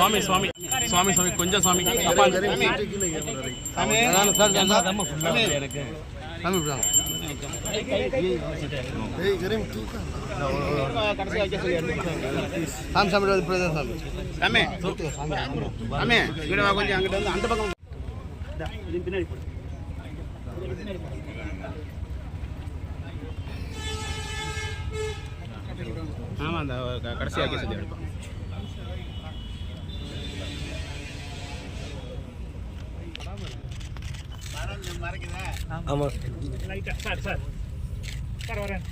சுவாமி சுவாமி சுவாமி சுவாமி கொஞ்சம் சுவாமி அப்பா ஆமாம் அந்த கடைசியாக செஞ்சு எடுப்போம். ஆமாம் சார் சார் வரேன்.